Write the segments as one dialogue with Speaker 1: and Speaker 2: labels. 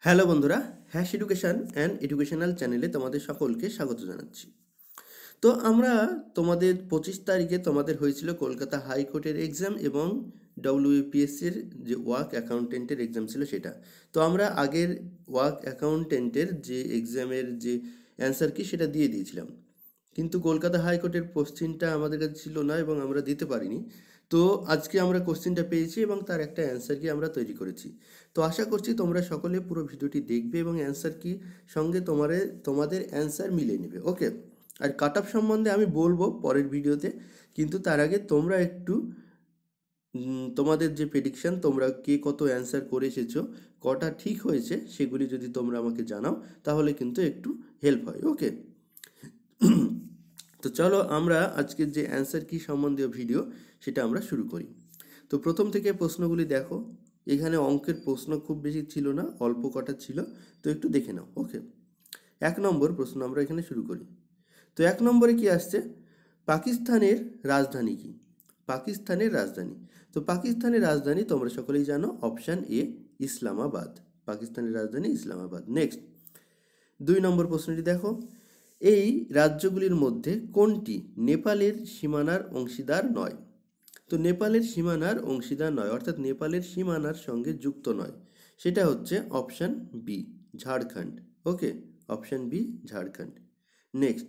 Speaker 1: Hello বন্ধুরা, hash education and educational চ্যানেলে তোমাদের সকলকে স্বাগত জানাচ্ছি। তো আমরা তোমাদের 25 তারিখে তোমাদের হয়েছিল কলকাতা হাইকোর্টের এক্সাম এবং ডব্লিউপিএসসির যে ওয়ার্ক অ্যাকাউন্টেন্টের এক্সাম ছিল সেটা। তো আমরা আগের ওয়ার্ক অ্যাকাউন্টেন্টের যে এক্সামের যে অ্যান্সার কি সেটা দিয়ে দিয়েছিলাম, কিন্তু কলকাতা হাইকোর্টের কোশ্চিনটা আমাদের কাছে ছিল না এবং আমরা দিতে পারিনি। তো আজকে আমরা কোশ্চিনটা পেয়েছি এবং তার একটা অ্যান্সার কি আমরা তৈরি করেছি। তো আশা করছি তোমরা সকলে পুরো ভিডিওটি দেখবে এবং অ্যান্সার কি সঙ্গে তোমাদের অ্যান্সার মিলিয়ে নেবে। ওকে, আর কাট অফ সম্বন্ধে আমি বলবো পরের ভিডিওতে, কিন্তু তার আগে তোমরা একটু তোমাদের যে প্রেডিকশন, তোমরা কে কত অ্যান্সার করে এসেছো, কটা ঠিক হয়েছে, সেগুলি যদি তোমরা আমাকে জানাও তাহলে কিন্তু একটু হেল্প হয়। ওকে, তো চলো আমরা আজকের যে অ্যান্সার কি সম্বন্ধীয় ভিডিও সেটা আমরা শুরু করি। তো প্রথম থেকে প্রশ্নগুলি দেখো, এখানে অঙ্কের প্রশ্ন খুব বেশি ছিল না, অল্প কটা ছিল, তো একটু দেখে নাও। ওকে, 1 নম্বর প্রশ্ন আমরা এখানে শুরু করি। তো 1 নম্বরে কি আসছে, পাকিস্তানের রাজধানী কি? পাকিস্তানের রাজধানী, তো পাকিস্তানের রাজধানী তোমরা সকলেই জানো, অপশান এ ইসলামাবাদ। পাকিস্তানের রাজধানী ইসলামাবাদ। নেক্সট 2 নম্বর প্রশ্নটি দেখো, এই রাজ্যগুলির মধ্যে কোনটি নেপালের সীমানার অংশীদার নয়? তো নেপালের সীমানার অংশীদার নয়, অর্থাৎ নেপালের সীমানার সঙ্গে যুক্ত নয়, সেটা হচ্ছে অপশান বি, ঝাড়খণ্ড। ওকে, অপশান বি, ঝাড়খণ্ড। নেক্সট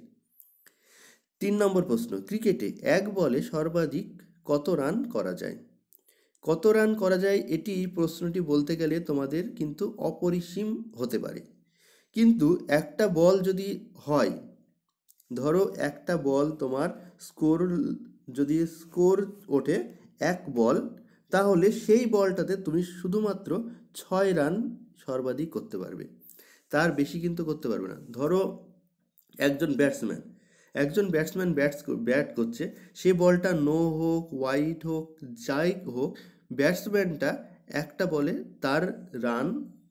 Speaker 1: 3 নম্বর প্রশ্ন, ক্রিকেটে এক বলে সর্বাধিক কত রান করা যায়? কত রান করা যায়, এটি প্রশ্নটি বলতে গেলে তোমাদের কিন্তু অপরিসীম হতে পারে, কিন্তু একটা বল যদি হয়, ধরো একটা বল তোমার স্কোর, যদি স্কোর ওঠে 1 বল, তাহলে সেই বলটাতে তুমি শুধুমাত্র 6 রান সর্বাধিক করতে পারবে, তার বেশি কিন্তু করতে পারবে না। ধরো একজন ব্যাটসম্যান ব্যাট করছে, সে বলটা নো হোক, ওয়াইড হোক, যাই হোক, ব্যাটসম্যানটা একটা বলে তার রান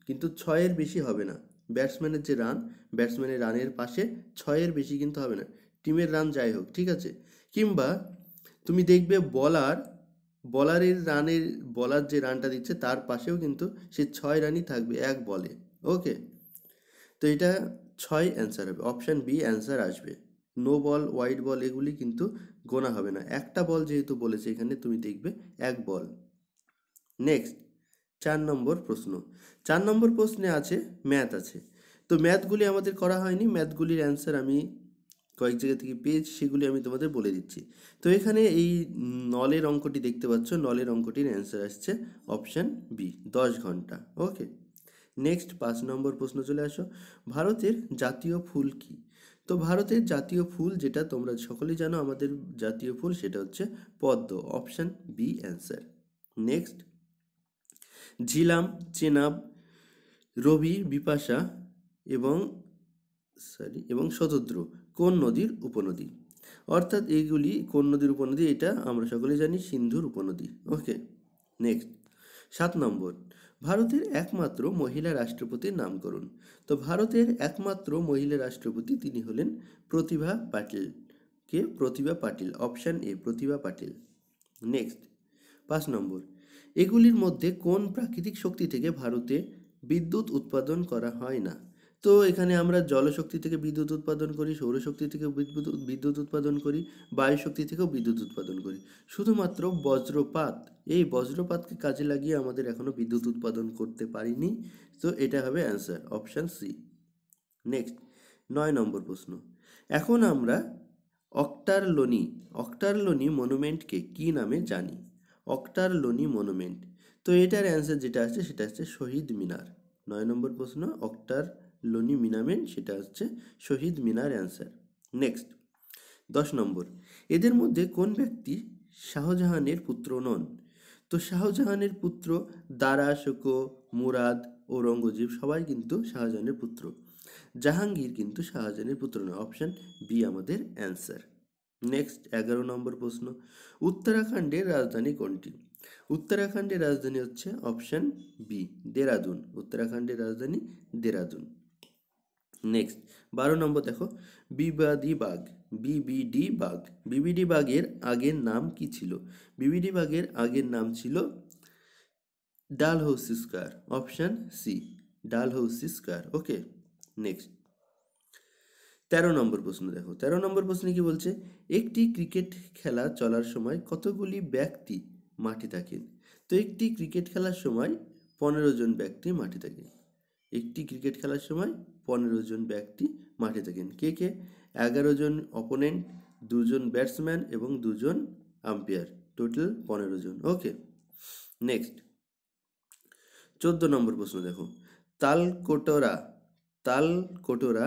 Speaker 1: কিন্তু 6-এর বেশি হবে না। ব্যাটসম্যানের যে রান, ব্যাটসম্যানের রানের পাশে 6-এর বেশি কিন্তু হবে না, টিমের রান যাই হোক, ঠিক আছে। কিংবা তুমি দেখবে বলার যে রানটা দিচ্ছে তার পাশেও কিন্তু সে 6 রানই থাকবে 1 বলে। ওকে, তো এটা 6 অ্যান্সার হবে, অপশান বি অ্যান্সার আসবে। নো বল, ওয়াইড বল এগুলি কিন্তু গোনা হবে না, একটা বল যেহেতু বলেছে এখানে, তুমি দেখবে 1 বল। নেক্সট 4 নম্বর প্রশ্ন। 4 নম্বর প্রশ্নে আছে ম্যাথ আছে, তো ম্যাথগুলি আমাদের করা হয়নি, ম্যাথগুলির অ্যান্সার আমি কয়েক জায়গা থেকে পেয়েছি, সেগুলি আমি তোমাদের বলে দিচ্ছি। তো এখানে এই নলের অঙ্কটি দেখতে পাচ্ছ, নলের অঙ্কটির অ্যান্সার আসছে অপশান বি, 10 ঘন্টা। ওকে, নেক্সট 5 নম্বর প্রশ্ন চলে আসো, ভারতের জাতীয় ফুল কি? তো ভারতের জাতীয় ফুল, যেটা তোমরা সকলেই জানো আমাদের জাতীয় ফুল, সেটা হচ্ছে পদ্ম, option B answer. Next, Jhelum, Chenab, Ravi, Bipasha এবং শতদ্রু কোন নদীর উপনদী? অর্থাৎ এইগুলি কোন নদীর উপনদী, এটা আমরা সকলে জানি সিন্ধুর উপনদী। ওকে, নেক্সট 7 নম্বর, ভারতের একমাত্র মহিলা রাষ্ট্রপতির নামকরণ। তো ভারতের একমাত্র মহিলা রাষ্ট্রপতি তিনি হলেন প্রতিভা পাটিল। কে? Pratibha Patil, option A, Pratibha Patil. Next 5 নম্বর, এগুলির মধ্যে কোন প্রাকৃতিক শক্তি থেকে ভারতে বিদ্যুৎ উৎপাদন করা হয় না? তো এখানে আমরা জলশক্তি থেকে বিদ্যুৎ উৎপাদন করি, সৌরশক্তি থেকে বিদ্যুৎ উৎপাদন করি, বায়ু শক্তি থেকেও বিদ্যুৎ উৎপাদন করি, শুধুমাত্র বজ্রপাত, এই বজ্রপাতকে কাজে লাগিয়ে আমাদের এখনো বিদ্যুৎ উৎপাদন করতে পারিনি, তো এটা হবে অ্যান্সার, অপশান সি। নেক্সট 9 নম্বর প্রশ্ন, এখন আমরা অক্টারলোনি মনুমেন্টকে কি নামে জানি? অক্টারলোনি মনুমেন্ট, তো এটার অ্যান্সার যেটা আছে সেটা হচ্ছে শহীদ মিনার। 9 নম্বর প্রশ্ন, অক্টারলোনি মনুমেন্ট, সেটা হচ্ছে শহীদ মিনার অ্যান্সার। নেক্সট 10 নম্বর, এদের মধ্যে কোন ব্যক্তি শাহজাহানের পুত্র নন? তো শাহজাহানের পুত্র দারা, শোকো, মুরাদ, ঔরঙ্গজেব সবাই কিন্তু শাহজাহানের পুত্র, জাহাঙ্গীর কিন্তু শাহজাহানের পুত্র নয়, অপশান বি আমাদের অ্যান্সার। নেক্সট 11 নম্বর প্রশ্ন, উত্তরাখণ্ডের রাজধানী কোনটি? উত্তরাখণ্ডের রাজধানী হচ্ছে অপশান বি, দেরাদুন। উত্তরাখণ্ডের রাজধানী দেরাদুন। নেক্সট 12 নম্বর দেখো, বিবাদী বাগ, বিবিডি বাগের আগের নাম কি ছিল? বিবিডি বাগের আগের নাম ছিল Dalhousie square, option C, Dalhousie square. Okay, next 13 নম্বর প্রশ্ন দেখো। 13 নম্বর প্রশ্নে কি বলছে, একটি ক্রিকেট খেলা চলার সময় কতগুলি ব্যক্তি মাঠে থাকেন? তো একটি ক্রিকেট খেলার সময় 15 জন ব্যক্তি মাঠে থাকেন। একটি ক্রিকেট খেলার সময় 15 জন ব্যক্তি মাঠে থাকেন। কে কে? 11 জন অপোনেন্ট, 2 জন ব্যাটসম্যান এবং 2 জন আম্পায়ার, টোটাল 15 জন। ওকে, নেক্সট 14 নম্বর প্রশ্ন দেখো। তালকোটরা তালকোটরা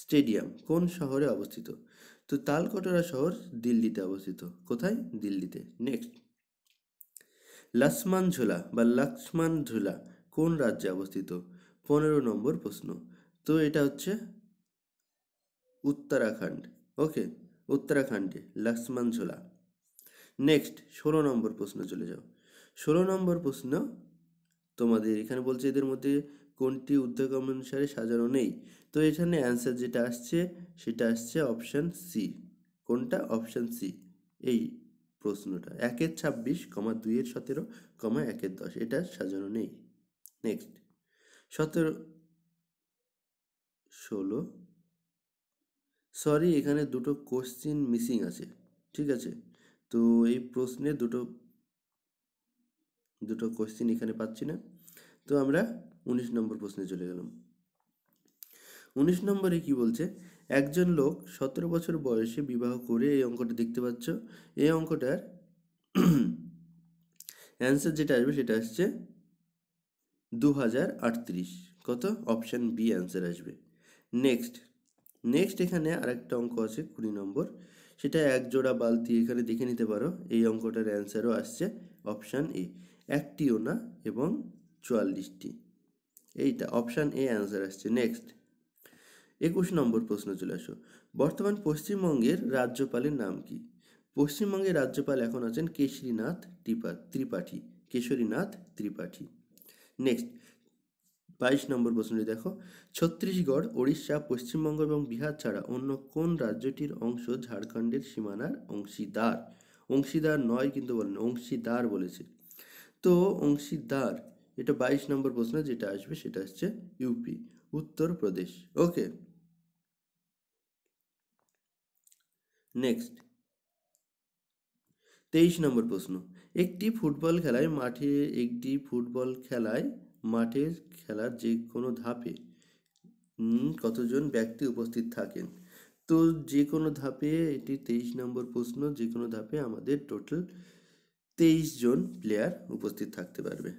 Speaker 1: স্টেডিয়াম কোন শহরে অবস্থিত? তো তালকোটরা শহর দিল্লিতে অবস্থিত। কোথায়? দিল্লিতে। নেক্সট লক্ষ্মণঝুলা কোন রাজ্যে অবস্থিত? 15 নম্বর প্রশ্ন। তো এটা হচ্ছে উত্তরাখণ্ড। ওকে, উত্তরাখণ্ডে লক্ষ্মণঝুলা। নেক্সট 16 নম্বর প্রশ্ন চলে যাও। 16 নম্বর প্রশ্ন তোমাদের এখানে বলছে এদের মধ্যে কোনটি ঊর্ধ্বক্রম অনুসারে সাজানো নেই? তো এখানে অ্যান্সার যেটা আসছে সেটা আসছে অপশান সি। কোনটা? Option C. এই প্রশ্নটা 1-এর 26, 2-এর 17, 1-এর 10 এটা সাজানো নেই। নেক্সট 16 সরি, এখানে দুটো কোশ্চিন মিসিং আছে। ঠিক আছে, তো এই প্রশ্নে দুটো কোশ্চিন এখানে পাচ্ছি না। তো আমরা 19 নম্বর প্রশ্নে চলে গেলাম। 19 নম্বরে কি বলছে, একজন লোক 17 বছর বয়সে বিবাহ করে, এই অঙ্কটা দেখতে পাচ্ছ, এই অঙ্কটার অ্যান্সার যেটা আসবে সেটা আসছে 2038। কত? অপশান বি অ্যান্সার আসবে। নেক্সট এখানে আরেকটা অঙ্ক আছে 20 নম্বর, সেটা এক জোড়া বালতি, এখানে দেখে নিতে পারো। এই অঙ্কটার অ্যান্সারও আসছে অপশান এ, একটিও না এবং 44টি। এইটা অপশান এ অ্যান্সার আসছে। নেক্সট 21 নম্বর প্রশ্ন চলে আসো। বর্তমান পশ্চিমবঙ্গের রাজ্যপালের নাম কি? পশ্চিমবঙ্গের রাজ্যপাল এখন আছেন কেশরীনাথ ত্রিপাঠী। নেক্সট 22 নম্বর প্রশ্নটি দেখো। ছত্তিশগড়, ওড়িশা, পশ্চিমবঙ্গ এবং বিহার ছাড়া অন্য কোন রাজ্যটির অংশ ঝাড়খণ্ডের সীমানার অংশীদার? অংশীদার নয় কিন্তু বলেন, অংশীদার বলেছে। তো অংশীদার, এটা 22 নম্বর প্রশ্ন যেটা আসবে সেটা হচ্ছে ইউপি, উত্তরপ্রদেশ। ওকে, নেক্সট 23 নম্বর প্রশ্ন। একটি ফুটবল মাঠে খেলার যে কোনো ধাপে কতজন ব্যক্তি উপস্থিত থাকেন? তো যে কোনো ধাপে, এটি 23 নম্বর প্রশ্ন, যে কোনো ধাপে আমাদের টোটাল 23 জন প্লেয়ার উপস্থিত থাকতে পারবে।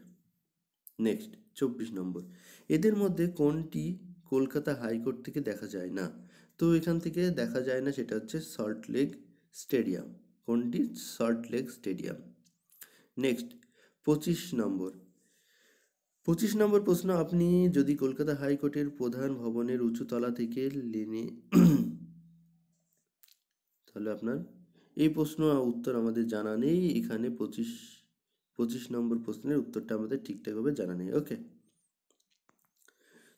Speaker 1: নেক্সট 24 নম্বর, এদের মধ্যে কোনটি কলকাতা হাইকোর্ট থেকে দেখা যায় না? তো এখান থেকে দেখা যায় না, সেটা হচ্ছে সল্টলেক স্টেডিয়াম। কোনটি? সল্টলেক স্টেডিয়াম। নেক্সট 25 নম্বর 25 নম্বর প্রশ্ন, আপনি যদি কলকাতা হাইকোর্টের প্রধান ভবনের উঁচুতলা থেকে লেনে তাহলে আপনার এই প্রশ্ন উত্তর আমাদের জানা নেই। এখানে 25 নম্বর প্রশ্নের উত্তরটা আমাদের ঠিকঠাকভাবে জানা নেই। ওকে,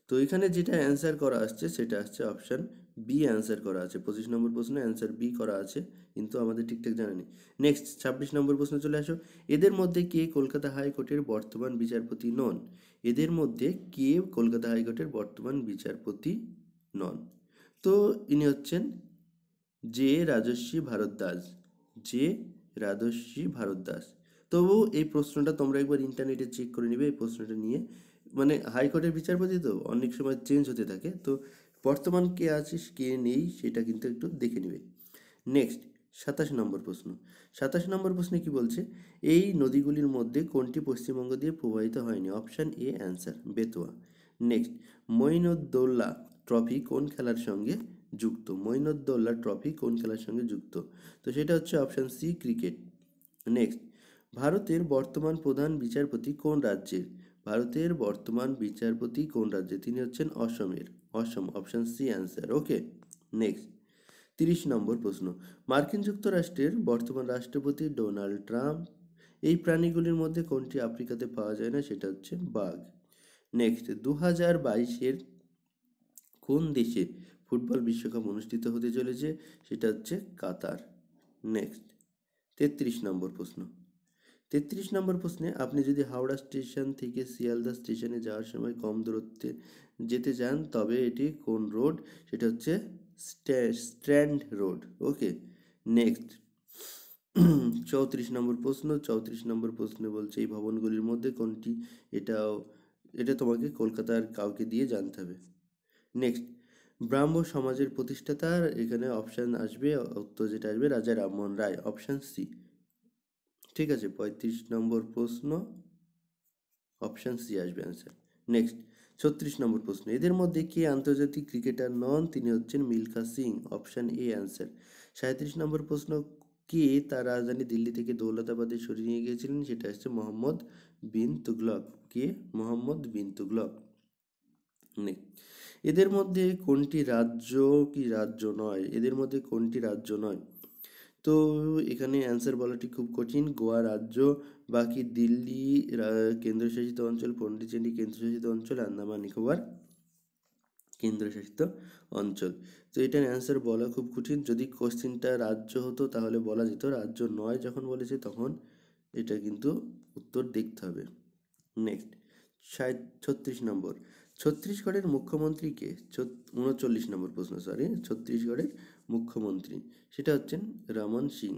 Speaker 1: তো এখানে যেটা অ্যান্সার করা আসছে সেটা আসছে অপশান বি অ্যান্সার করা আছে। 25 নম্বর প্রশ্নে অ্যান্সার বি করা আছে, কিন্তু আমাদের ঠিকঠাক জানা নেই। নেক্সট 26 নম্বর প্রশ্ন চলে আসো। এদের মধ্যে কে কলকাতা হাইকোর্টের বর্তমান বিচারপতি নন? এদের মধ্যে কে কলকাতা হাইকোর্টের বর্তমান বিচারপতি নন? তো ইনি হচ্ছেন জে রাজস্বী ভারদ্বাজ। তবু এই প্রশ্নটা তোমরা একবার ইন্টারনেটে চেক করে নিবে। এই প্রশ্নটা নিয়ে, মানে হাইকোর্টের বিচারপতি তো অনেক সময় চেঞ্জ হতে থাকে, তো বর্তমান কে আছে কে নেই সেটা কিন্তু একটু দেখে নিবে। নেক্সট 27 নম্বর প্রশ্ন। 27 নম্বর প্রশ্নে কি বলছে, এই নদীগুলির মধ্যে কোনটি পশ্চিমবঙ্গ দিয়ে প্রবাহিত হয়নি? Option A answer, Betwa. Next Moinuddowla trophy কোন খেলার সঙ্গে যুক্ত? মঈনুদ্দৌলা ট্রফি কোন খেলার সঙ্গে যুক্ত? তো সেটা হচ্ছে অপশান সি, ক্রিকেট। নেক্সট ভারতের বর্তমান প্রধান বিচারপতি কোন রাজ্যের? ভারতের বর্তমান বিচারপতি কোন রাজ্যে? তিনি হচ্ছেন অসম, অপশান সি অ্যান্সার। ওকে, নেক্সট 30 নম্বর প্রশ্ন। মার্কিন যুক্তরাষ্ট্রের বর্তমান রাষ্ট্রপতি ডোনাল্ড ট্রাম্প। এই প্রাণীগুলির মধ্যে কোনটি আফ্রিকাতে পাওয়া যায় না? সেটা হচ্ছে বাঘ। নেক্সট 2022-এর কোন দেশে ফুটবল বিশ্বকাপ অনুষ্ঠিত হতে চলেছে? সেটা হচ্ছে কাতার। নেক্সট 33 নম্বর প্রশ্ন। 33 নম্বর প্রশ্নে, আপনি যদি হাওড়া স্টেশন থেকে শিয়ালদা স্টেশনে যাওয়ার সময় কম দূরত্বে যেতে চান তবে এটি কোন রোড? সেটা হচ্ছে স্ট্র্যান্ড রোড। ওকে, নেক্সট 34 নম্বর প্রশ্নে বলছে এই ভবনগুলির মধ্যে কোনটি? এটা তোমাকে কলকাতার কাউকে দিয়ে জানতে হবে। নেক্সট, ব্রাহ্ম সমাজের প্রতিষ্ঠাতার, এখানে অপশান আসবে, উত্তর যেটা আসবে রাজা রামমোহন রায়, অপশান সি। ঠিক আছে, 35 নম্বর প্রশ্ন, অপশান সি আসবে অ্যান্সার। নেক্সট 36 নম্বর প্রশ্ন, এদের মধ্যে কে আন্তর্জাতিক ক্রিকেটার নন? তিনি হচ্ছেন Milkha Singh, option A answer. 37 নম্বর প্রশ্ন, কে তার রাজধানী দিল্লি থেকে দৌলতাবাদে সরিয়ে নিয়ে গিয়েছিলেন? সেটা হচ্ছে মোহাম্মদ বিন তুগলক। কে? মোহাম্মদ বিন তুগলক। এদের মধ্যে কোনটি রাজ্য কি রাজ্য নয়? এদের মধ্যে কোনটি রাজ্য নয়? তো এখানে অ্যান্সার বলাটি খুব কঠিন। গোয়া রাজ্য, বাকি দিল্লি কেন্দ্রশাসিত অঞ্চল, পন্ডিচেরি কেন্দ্রশাসিত অঞ্চল, আন্দামান নিকোবর কেন্দ্রশাসিত অঞ্চল। তো এটার অ্যান্সার বলা খুব কঠিন। যদি কোশ্চেনটা রাজ্য হতো তাহলে বলা যেত, রাজ্য নয় যখন বলেছে তখন এটা কিন্তু উত্তর দেখতে হবে। নেক্সট 36 নম্বর, ছত্তিশগড়ের মুখ্যমন্ত্রী কে? 39 নম্বর প্রশ্ন, সরি, ছত্তিশগড়ের মুখ্যমন্ত্রী সেটা হচ্ছেন রমন সিং।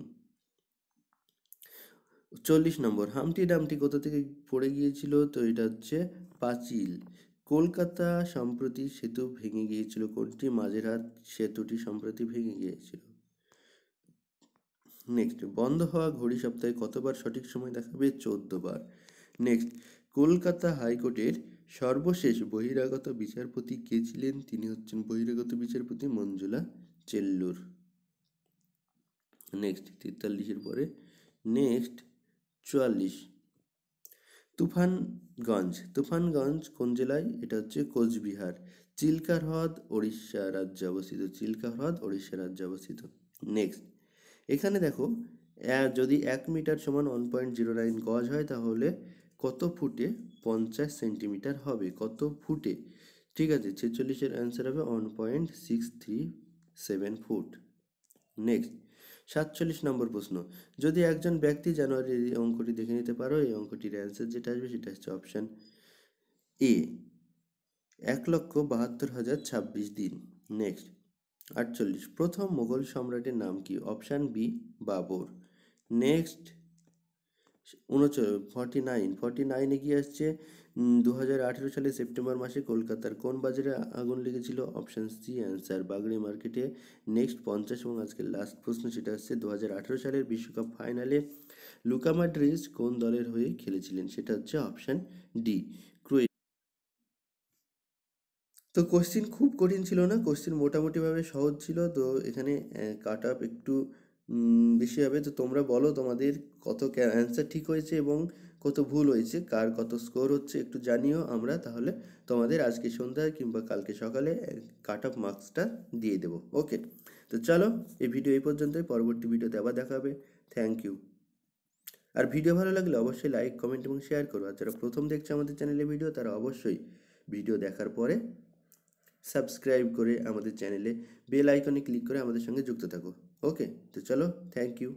Speaker 1: 40 নম্বর, হামটি ডামটি কোথা থেকে পড়ে গিয়েছিল? তো এটা হচ্ছে পাঁচিল। কলকাতা সম্প্রতি সেতু ভেঙে গিয়েছিল কোনটি? মাঝেরহাট সেতুটি সম্প্রতি ভেঙে গিয়েছিল। নেক্সট, বন্ধ হওয়া ঘড়ি সপ্তাহে কতবার সঠিক সময় দেখাবে? 14 বার। নেক্সট, কলকাতা হাইকোর্টের সর্বশেষ বহিরাগত বিচারপতি কে ছিলেন? তিনি হচ্ছেন বহিরাগত বিচারপতি মঞ্জুলা চেল্লুর। নেক্সট 43-এর পরে নেক্সট 44, তুফানগঞ্জ কোন জেলায়? এটা হচ্ছে কোচবিহার। চিল্কা হ্রদ ওড়িশা রাজ্যে অবস্থিত। চিল্কা হ্রদ ওড়িশা রাজ্যে অবস্থিত। নেক্সট, এখানে দেখো, যদি 1 মিটার সমান 1.09 গজ হয় তাহলে কত ফুটে 50 সেন্টিমিটার হবে? কত ফুটে? ঠিক আছে, 46-এর অ্যান্সার হবে 1.637 ফুট। নেক্সট 47 নম্বর প্রশ্ন, যদি একজন ব্যক্তি জানুয়ারির এই অঙ্কটি দেখে নিতে পারো, এই অঙ্কটির অ্যান্সার যেটা আসবে সেটা হচ্ছে অপশান এ, 1,72,026 দিন। নেক্সট 48, প্রথম মুঘল সম্রাটের নাম কি? Option B, Babur. নেক্সট 49 এগিয়ে আসছে, 2018 সালে সেপ্টেম্বর মাসে কলকাতার কোন বাজারে আগুন লেগেছিল? অপশান সি অ্যান্সার, বাগড়ি মার্কেটে। নেক্সট 50 এবং আজকের লাস্ট প্রশ্ন, সেটা হচ্ছে 2018 সালের বিশ্বকাপ ফাইনালে লুকা মডরিচ কোন দলের হয়ে খেলেছিলেন? সেটা হচ্ছে অপশান ডি, ক্রোয়েশিয়া। তো কোশ্চিন খুব কঠিন ছিল না, কোশ্চিন মোটামুটিভাবে সহজ ছিল। তো এখানে কাট আপ একটু বেশি হবে। তো তোমরা বলো তোমাদের কত অ্যান্সার ঠিক হয়েছে এবং কত ভুল হয়েছে, কার কত স্কোর হচ্ছে একটু জানিও। আমরা তাহলে তোমাদের আজকে সন্ধ্যায় কিংবা কালকে সকালে কাট আপ মার্কসটা দিয়ে দেবো। ওকে, তো চলো, এই ভিডিও এই পর্যন্তই। পরবর্তী ভিডিওতে আবার দেখা হবে। Thank you. আর ভিডিও ভালো লাগলে অবশ্যই লাইক, কমেন্ট এবং শেয়ার করো। আর যারা প্রথম দেখছে আমাদের চ্যানেলে ভিডিও, তারা অবশ্যই ভিডিও দেখার পরে সাবস্ক্রাইব করে আমাদের চ্যানেলে বেল আইকনে ক্লিক করে আমাদের সঙ্গে যুক্ত থাকো। ওকে, তো চলো, থ্যাংক ইউ।